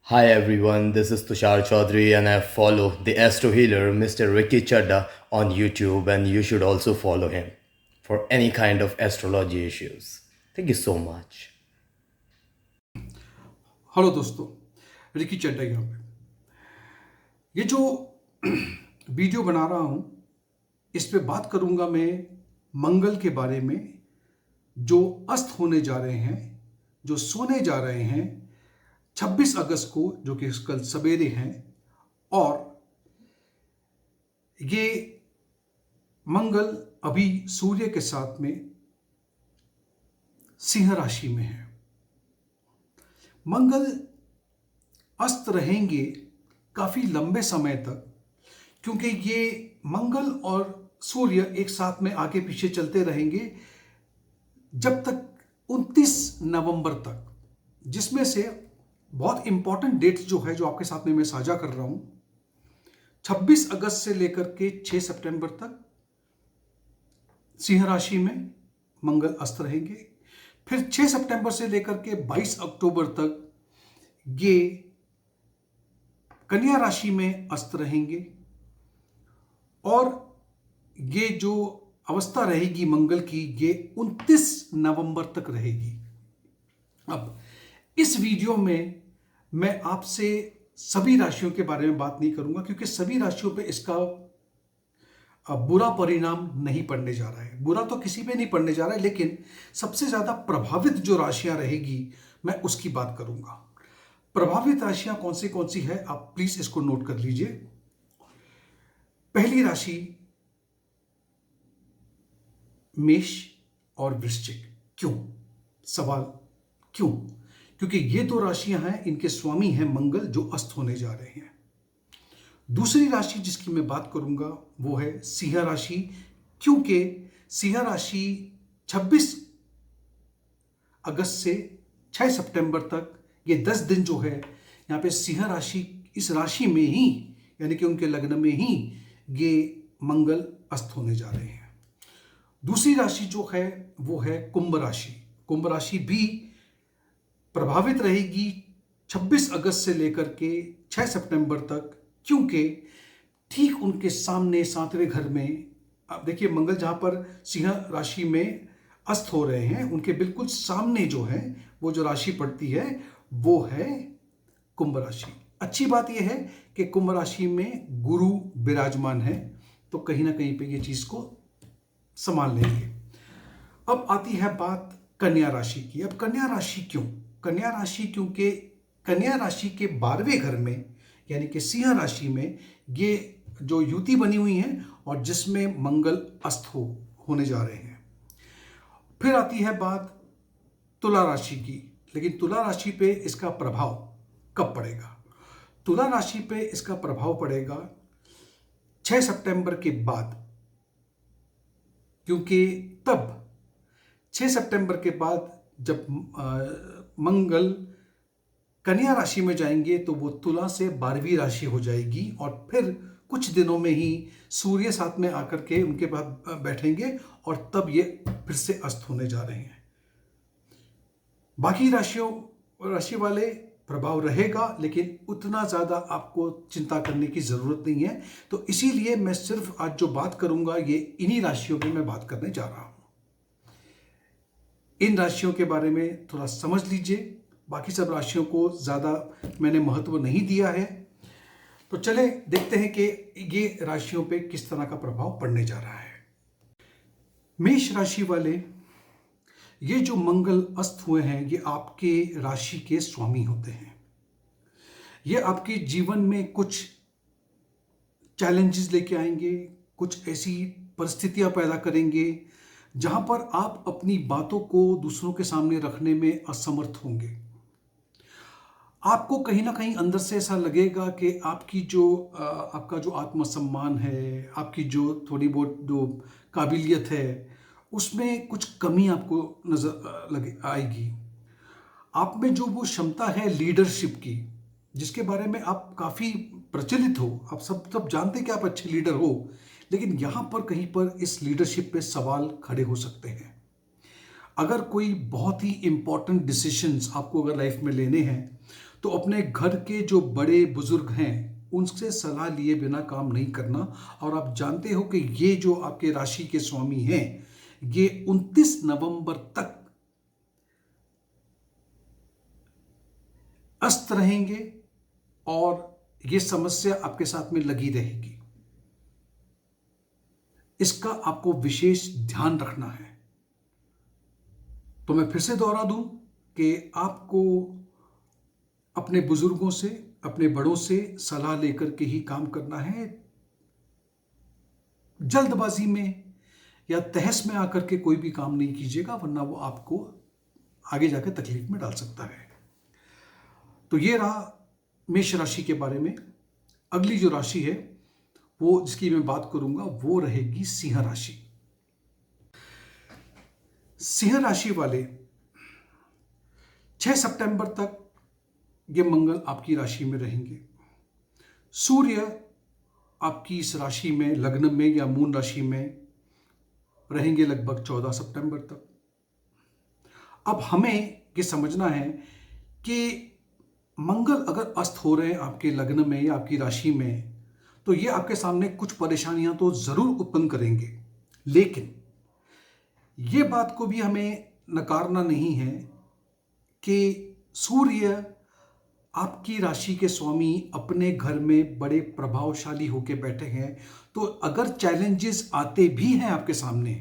Hi everyone, this is Tushar Chaudhary and I follow the Astro Healer Mr. Ricky Chadda on YouTube, and you should also follow him for any kind of astrology issues. Thank you so much. Hello दोस्तों, Ricky चड्डा यहाँ पे। ये जो video बना रहा हूँ इस पे बात करूँगा मैं मंगल के बारे में, जो अस्त होने जा रहे हैं, जो सोने जा रहे हैं 26 अगस्त को, जो कि कल सवेरे हैं। और ये मंगल अभी सूर्य के साथ में सिंह राशि में है। मंगल अस्त रहेंगे काफ़ी लंबे समय तक, क्योंकि ये मंगल और सूर्य एक साथ में आगे पीछे चलते रहेंगे जब तक 29 नवंबर तक, जिसमें से बहुत इंपॉर्टेंट डेट्स जो है जो आपके साथ में मैं साझा कर रहा हूं। 26 अगस्त से लेकर के 6 सितंबर तक सिंह राशि में मंगल अस्त रहेंगे। फिर 6 सितंबर से लेकर के 22 अक्टूबर तक ये कन्या राशि में अस्त रहेंगे। और ये जो अवस्था रहेगी मंगल की, ये 29 नवंबर तक रहेगी। अब इस वीडियो में मैं आपसे सभी राशियों के बारे में बात नहीं करूंगा, क्योंकि सभी राशियों पे इसका बुरा परिणाम नहीं पड़ने जा रहा है। बुरा तो किसी पे नहीं पड़ने जा रहा है, लेकिन सबसे ज्यादा प्रभावित जो राशियां रहेगी मैं उसकी बात करूंगा। प्रभावित राशियां कौन सी है, आप प्लीज इसको नोट कर लीजिए। पहली राशि मेष और वृश्चिक। क्यों? सवाल क्यों? क्योंकि ये दो राशियां हैं, इनके स्वामी हैं मंगल, जो अस्त होने जा रहे हैं। दूसरी राशि जिसकी मैं बात करूंगा वो है सिंह राशि, क्योंकि सिंह राशि 26 अगस्त से 6 सितंबर तक, ये 10 दिन जो है यहाँ पे सिंह राशि, इस राशि में ही यानी कि उनके लग्न में ही ये मंगल अस्त होने जा रहे हैं। दूसरी राशि जो है वो है कुंभ राशि। कुंभ राशि भी प्रभावित रहेगी 26 अगस्त से लेकर के 6 सितंबर तक, क्योंकि ठीक उनके सामने 7वें घर में, आप देखिए मंगल जहां पर सिंह राशि में अस्त हो रहे हैं, उनके बिल्कुल सामने जो है वो जो राशि पड़ती है वो है कुंभ राशि। अच्छी बात यह है कि कुंभ राशि में गुरु विराजमान है, तो कहीं ना कहीं पे ये चीज को संभाल लेंगे। अब आती है बात कन्या राशि की। अब कन्या राशि क्यों? कन्या राशि क्योंकि कन्या राशि के 12वें घर में यानी कि सिंह राशि में ये जो युति बनी हुई है और जिसमें मंगल अस्त होने जा रहे हैं। फिर आती है बात तुला राशि की। लेकिन तुला राशि पे इसका प्रभाव कब पड़ेगा? तुला राशि पे इसका प्रभाव पड़ेगा 6 सितंबर के बाद, क्योंकि तब 6 सितंबर के बाद जब मंगल कन्या राशि में जाएंगे तो वो तुला से 12वीं राशि हो जाएगी, और फिर कुछ दिनों में ही सूर्य साथ में आकर के उनके बाद बैठेंगे और तब ये फिर से अस्त होने जा रहे हैं। बाकी राशि वाले प्रभाव रहेगा, लेकिन उतना ज्यादा आपको चिंता करने की जरूरत नहीं है। तो इसीलिए मैं सिर्फ आज जो बात करूंगा ये इन्हीं राशियों पे मैं बात करने जा रहा हूं। इन राशियों के बारे में थोड़ा समझ लीजिए, बाकी सब राशियों को ज्यादा मैंने महत्व नहीं दिया है। तो चले देखते हैं कि ये राशियों पे किस तरह का प्रभाव पड़ने जा रहा है। मेष राशि वाले, ये जो मंगल अस्त हुए हैं ये आपके राशि के स्वामी होते हैं। ये आपके जीवन में कुछ चैलेंजेस लेके आएंगे, कुछ ऐसी परिस्थितियां पैदा करेंगे जहां पर आप अपनी बातों को दूसरों के सामने रखने में असमर्थ होंगे। आपको कहीं ना कहीं अंदर से ऐसा लगेगा कि आपकी जो आपका जो आत्मसम्मान है, आपकी जो थोड़ी बहुत जो काबिलियत है, उसमें कुछ कमी आपको नजर लगे आएगी। आप में जो वो क्षमता है लीडरशिप की, जिसके बारे में आप काफ़ी प्रचलित हो, आप सब जानते हैं कि आप अच्छे लीडर हो, लेकिन यहाँ पर कहीं पर इस लीडरशिप पे सवाल खड़े हो सकते हैं। अगर कोई बहुत ही इंपॉर्टेंट डिसीजंस आपको अगर लाइफ में लेने हैं तो अपने घर के जो बड़े बुजुर्ग हैं उनसे सलाह लिए बिना काम नहीं करना। और आप जानते हो कि ये जो आपके राशि के स्वामी हैं ये 29 नवंबर तक अस्त रहेंगे और ये समस्या आपके साथ में लगी रहेगी। इसका आपको विशेष ध्यान रखना है। तो मैं फिर से दोहरा दूं कि आपको अपने बुजुर्गों से, अपने बड़ों से सलाह लेकर के ही काम करना है। जल्दबाजी में या तहस में आकर के कोई भी काम नहीं कीजिएगा, वरना वो आपको आगे जाकर तकलीफ में डाल सकता है। तो ये रहा मेष राशि के बारे में। अगली जो राशि है वो जिसकी मैं बात करूंगा वो रहेगी सिंह राशि। सिंह राशि वाले 6 सितंबर तक ये मंगल आपकी राशि में रहेंगे। सूर्य आपकी इस राशि में, लग्न में या मून राशि में रहेंगे लगभग 14 सितंबर तक। अब हमें ये समझना है कि मंगल अगर अस्त हो रहे हैं आपके लग्न में या आपकी राशि में, तो ये आपके सामने कुछ परेशानियां तो जरूर उत्पन्न करेंगे, लेकिन ये बात को भी हमें नकारना नहीं है कि सूर्य आपकी राशि के स्वामी अपने घर में बड़े प्रभावशाली होकर बैठे हैं। तो अगर चैलेंजेस आते भी हैं आपके सामने,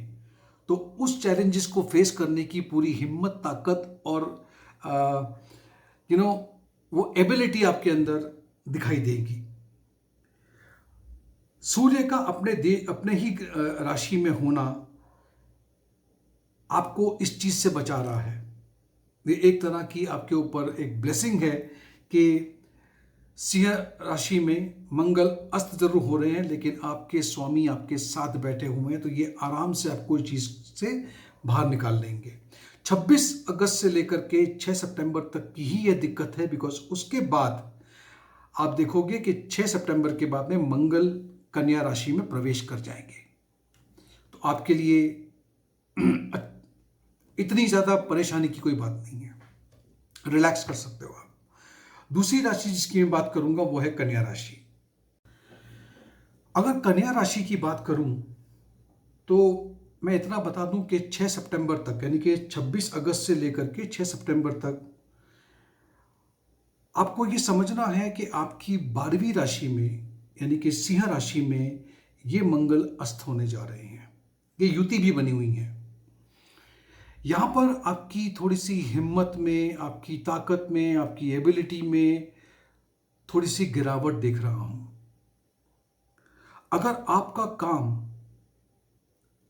तो उस चैलेंजेस को फेस करने की पूरी हिम्मत, ताकत और वो एबिलिटी आपके अंदर दिखाई देगी। सूर्य का अपने ही राशि में होना आपको इस चीज से बचा रहा है। ये एक तरह की आपके ऊपर एक ब्लेसिंग है कि सिंह राशि में मंगल अस्त जरूर हो रहे हैं, लेकिन आपके स्वामी आपके साथ बैठे हुए हैं, तो ये आराम से आपको इस चीज से बाहर निकाल लेंगे। 26 अगस्त से लेकर के 6 सितंबर तक की ही यह दिक्कत है, बिकॉज उसके बाद आप देखोगे कि 6 सितंबर के बाद में मंगल कन्या राशि में प्रवेश कर जाएंगे। तो आपके लिए इतनी ज्यादा परेशानी की कोई बात नहीं है, रिलैक्स कर सकते हो आप। दूसरी राशि जिसकी मैं बात करूंगा वो है कन्या राशि। अगर कन्या राशि की बात करूं तो मैं इतना बता दूं कि 6 सितंबर तक, यानी कि 26 अगस्त से लेकर के 6 सितंबर तक आपको ये समझना है कि आपकी 12वीं राशि में, यानी कि सिंह राशि में, ये मंगल अस्त होने जा रहे हैं। ये युति भी बनी हुई है। यहां पर आपकी थोड़ी सी हिम्मत में, आपकी ताकत में, आपकी एबिलिटी में थोड़ी सी गिरावट देख रहा हूं। अगर आपका काम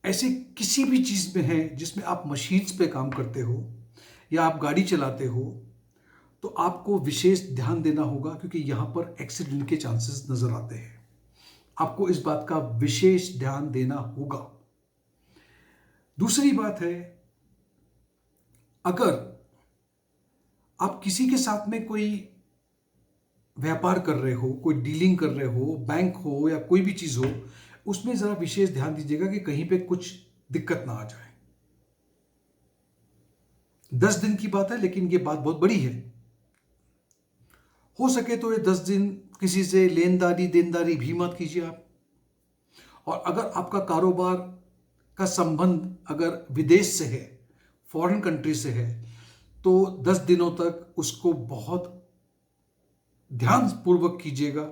ऐसे किसी भी चीज में है जिसमें आप मशीन्स पे काम करते हो या आप गाड़ी चलाते हो, तो आपको विशेष ध्यान देना होगा, क्योंकि यहां पर एक्सीडेंट के चांसेस नजर आते हैं। आपको इस बात का विशेष ध्यान देना होगा। दूसरी बात है, अगर आप किसी के साथ में कोई व्यापार कर रहे हो, कोई डीलिंग कर रहे हो, बैंक हो या कोई भी चीज हो, उसमें जरा विशेष ध्यान दीजिएगा कि कहीं पे कुछ दिक्कत ना आ जाए। 10 दिन की बात है, लेकिन ये बात बहुत बड़ी है। हो सके तो ये 10 दिन किसी से लेनदारी देनदारी भी मत कीजिए आप। और अगर आपका कारोबार का संबंध अगर विदेश से है, फॉरेन कंट्री से है, तो 10 दिनों तक उसको बहुत ध्यानपूर्वक कीजिएगा।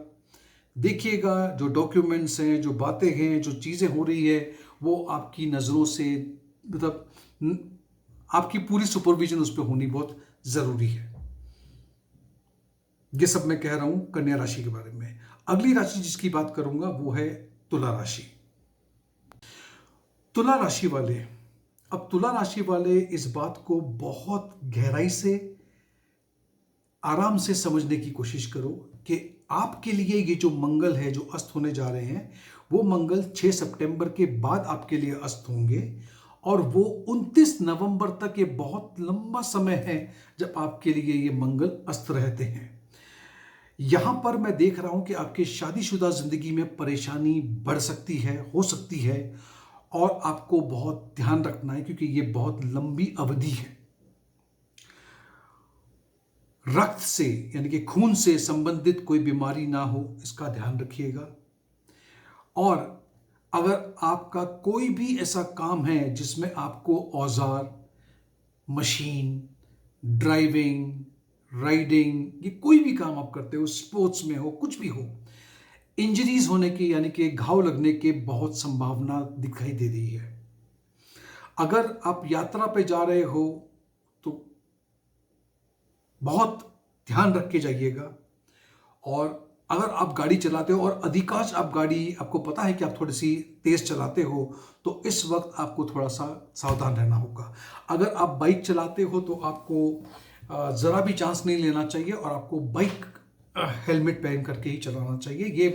देखिएगा जो डॉक्यूमेंट्स हैं, जो बातें हैं, जो चीज़ें हो रही है, वो आपकी नज़रों से, मतलब आपकी पूरी सुपरविजन उस पर होनी बहुत ज़रूरी है। ये सब मैं कह रहा हूं कन्या राशि के बारे में। अगली राशि जिसकी बात करूंगा वो है तुला राशि। तुला राशि वाले, अब तुला राशि वाले इस बात को बहुत गहराई से, आराम से समझने की कोशिश करो कि आपके लिए ये जो मंगल है, जो अस्त होने जा रहे हैं, वो मंगल 6 सितंबर के बाद आपके लिए अस्त होंगे, और वो 29 नवंबर तक, ये बहुत लंबा समय है जब आपके लिए ये मंगल अस्त रहते हैं। यहां पर मैं देख रहा हूं कि आपकी शादीशुदा जिंदगी में परेशानी बढ़ सकती है, हो सकती है, और आपको बहुत ध्यान रखना है, क्योंकि ये बहुत लंबी अवधि है। रक्त से यानी कि खून से संबंधित कोई बीमारी ना हो, इसका ध्यान रखिएगा। और अगर आपका कोई भी ऐसा काम है जिसमें आपको औजार, मशीन, ड्राइविंग, राइडिंग, ये कोई भी काम आप करते हो, स्पोर्ट्स में हो, कुछ भी हो, इंजरीज होने की यानी कि घाव लगने की बहुत संभावना दिखाई दे रही है। अगर आप यात्रा पे जा रहे हो तो बहुत ध्यान रख के जाइएगा। और अगर आप गाड़ी चलाते हो और अधिकांश आप गाड़ी, आपको पता है कि आप थोड़ी सी तेज चलाते हो, तो इस वक्त आपको थोड़ा सा सावधान रहना होगा। अगर आप बाइक चलाते हो तो आपको ज़रा भी चांस नहीं लेना चाहिए और आपको बाइक हेलमेट पहन करके ही चलाना चाहिए। ये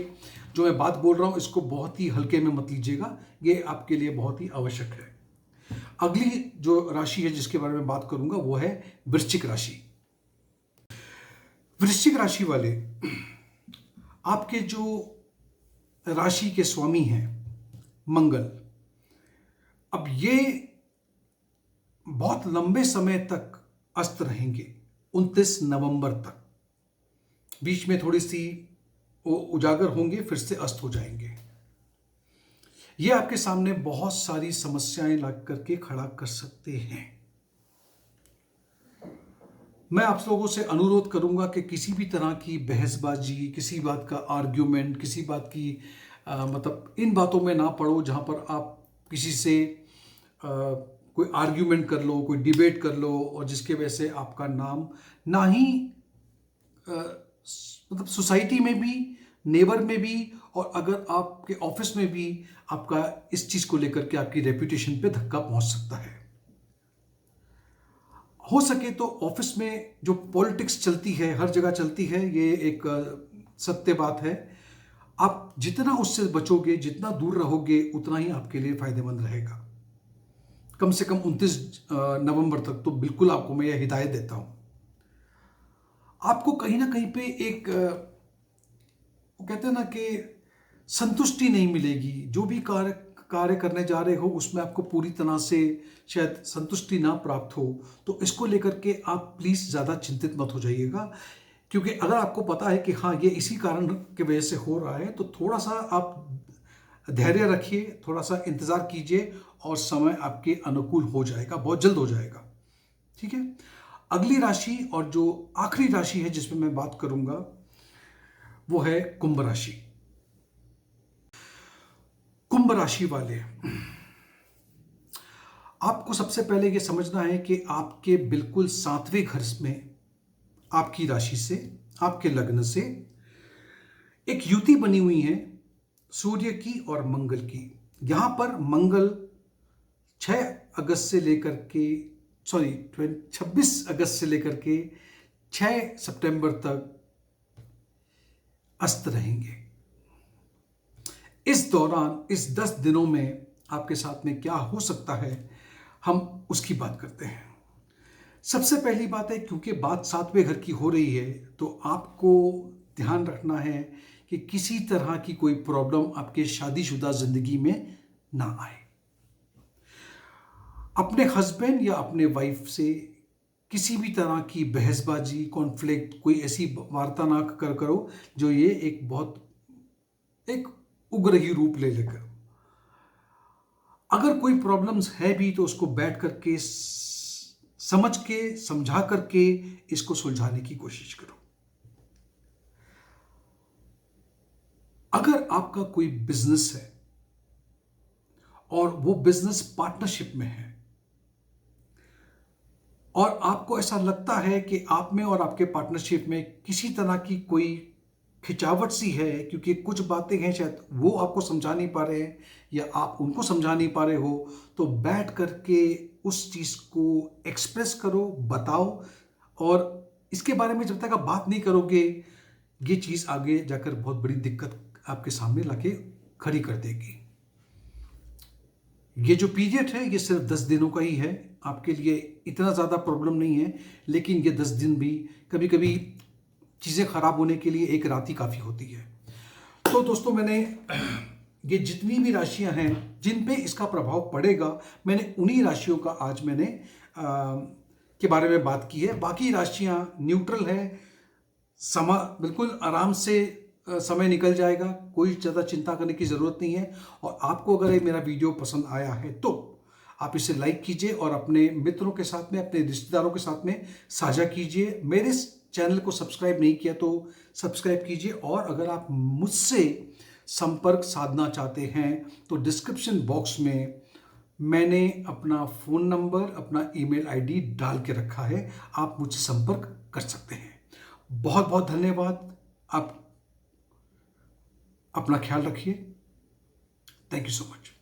जो मैं बात बोल रहा हूँ इसको बहुत ही हल्के में मत लीजिएगा, ये आपके लिए बहुत ही आवश्यक है। अगली जो राशि है जिसके बारे में बात करूंगा वो है वृश्चिक राशि। वृश्चिक राशि वाले, आपके जो राशि के स्वामी हैं मंगल, अब ये बहुत लंबे समय तक अस्त रहेंगे, 29 नवंबर तक। बीच में थोड़ी सी वो उजागर होंगे, फिर से अस्त हो जाएंगे। ये आपके सामने बहुत सारी समस्याएं ला करके खड़ा कर सकते हैं। मैं आप लोगों से अनुरोध करूंगा कि किसी भी तरह की बहसबाजी, किसी बात का आर्ग्यूमेंट, किसी बात की मतलब इन बातों में ना पड़ो जहां पर आप किसी से कोई आर्ग्यूमेंट कर लो, कोई डिबेट कर लो और जिसके वजह से आपका नाम ना ही मतलब सोसाइटी में भी, नेबर में भी, और अगर आपके ऑफिस में भी आपका इस चीज को लेकर के आपकी रेपुटेशन पे धक्का पहुंच सकता है। हो सके तो ऑफिस में जो पॉलिटिक्स चलती है, हर जगह चलती है, ये एक सत्य बात है। आप जितना उससे बचोगे, जितना दूर रहोगे, उतना ही आपके लिए फायदेमंद रहेगा। कम से कम 29 नवंबर तक तो बिल्कुल आपको मैं यह हिदायत देता हूं। आपको कहीं ना कहीं पे एक वो कहते हैं ना कि संतुष्टि नहीं मिलेगी। जो भी कार्य करने जा रहे हो उसमें आपको पूरी तरह से शायद संतुष्टि ना प्राप्त हो, तो इसको लेकर के आप प्लीज ज़्यादा चिंतित मत हो जाइएगा। क्योंकि अगर आपको पता है कि हाँ ये इसी कारण की वजह से हो रहा है, तो थोड़ा सा आप धैर्य रखिए, थोड़ा सा इंतज़ार कीजिए और समय आपके अनुकूल हो जाएगा, बहुत जल्द हो जाएगा। ठीक है। अगली राशि और जो आखिरी राशि है जिसमें मैं बात करूंगा वो है कुंभ राशि। कुंभ राशि वाले, आपको सबसे पहले ये समझना है कि आपके बिल्कुल 7वें घर में, आपकी राशि से, आपके लग्न से एक युति बनी हुई है सूर्य की और मंगल की। यहां पर मंगल 6 अगस्त से लेकर के 26 अगस्त से लेकर के 6 सितंबर तक अस्त रहेंगे। इस दौरान, इस 10 दिनों में आपके साथ में क्या हो सकता है, हम उसकी बात करते हैं। सबसे पहली बात है, क्योंकि बात 7वें घर की हो रही है, तो आपको ध्यान रखना है कि किसी तरह की कोई प्रॉब्लम आपके शादीशुदा जिंदगी में ना आए। अपने हस्बैंड या अपने वाइफ से किसी भी तरह की बहसबाजी, कॉन्फ्लिक्ट, कोई ऐसी वार्ता ना करो जो ये एक उग्र ही रूप ले लेकर। अगर कोई प्रॉब्लम्स है भी तो उसको बैठ करके समझ के, समझा करके इसको सुलझाने की कोशिश करो। अगर आपका कोई बिजनेस है और वो बिजनेस पार्टनरशिप में है और आपको ऐसा लगता है कि आप में और आपके पार्टनरशिप में किसी तरह की कोई खिंचावट सी है, क्योंकि कुछ बातें हैं शायद वो आपको समझा नहीं पा रहे हैं या आप उनको समझा नहीं पा रहे हो, तो बैठ करके उस चीज़ को एक्सप्रेस करो, बताओ। और इसके बारे में जब तक आप बात नहीं करोगे, ये चीज़ आगे जाकर बहुत बड़ी दिक्कत आपके सामने लाके खड़ी कर देगी। ये जो पीरियड है ये सिर्फ 10 दिनों का ही है, आपके लिए इतना ज़्यादा प्रॉब्लम नहीं है, लेकिन ये 10 दिन भी कभी कभी चीज़ें खराब होने के लिए एक रात ही काफ़ी होती है। तो दोस्तों, मैंने ये जितनी भी राशियां हैं जिन पे इसका प्रभाव पड़ेगा, मैंने उन्हीं राशियों का आज मैंने के बारे में बात की है। बाकी राशियां न्यूट्रल है, समा बिल्कुल आराम से समय निकल जाएगा, कोई ज़्यादा चिंता करने की ज़रूरत नहीं है। और आपको अगर ये मेरा वीडियो पसंद आया है तो आप इसे लाइक कीजिए और अपने मित्रों के साथ में, अपने रिश्तेदारों के साथ में साझा कीजिए। मेरे इस चैनल को सब्सक्राइब नहीं किया तो सब्सक्राइब कीजिए। और अगर आप मुझसे संपर्क साधना चाहते हैं तो डिस्क्रिप्शन बॉक्स में मैंने अपना फ़ोन नंबर, अपना ईमेल आईडी डाल के रखा है, आप मुझसे संपर्क कर सकते हैं। बहुत बहुत धन्यवाद। आप अपना ख्याल रखिए। Thank you so much.